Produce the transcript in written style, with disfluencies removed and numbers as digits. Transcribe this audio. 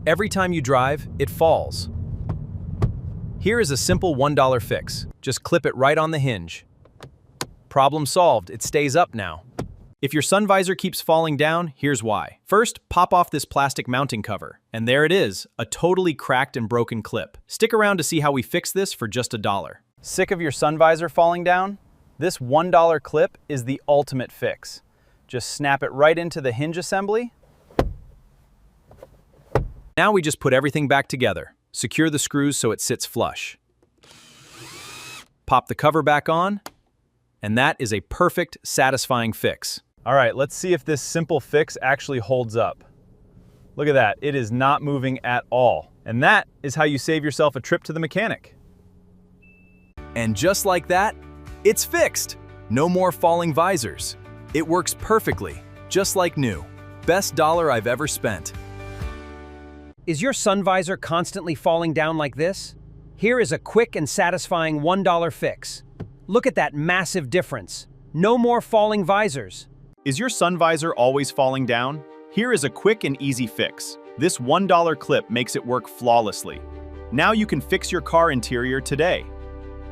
Every time you drive, it falls. Here is a simple $1 fix. Just clip it right on the hinge. Problem solved, it stays up now. If your sun visor keeps falling down, here's why. First, pop off this plastic mounting cover. And there it is, a totally cracked and broken clip. Stick around to see how we fix this for just $1. Sick of your sun visor falling down? This $1 clip is the ultimate fix. Just snap it right into the hinge assembly. Now we just put everything back together. Secure the screws so it sits flush. Pop the cover back on, and that is a perfect, satisfying fix. All right, let's see if this simple fix actually holds up. Look at that, it is not moving at all. And that is how you save yourself a trip to the mechanic. And just like that, it's fixed. No more falling visors. It works perfectly, just like new. Best dollar I've ever spent. Is your sun visor constantly falling down like this? Here is a quick and satisfying $1 fix. Look at that massive difference. No more falling visors. Is your sun visor always falling down? Here is a quick and easy fix. This $1 clip makes it work flawlessly. Now you can fix your car interior today.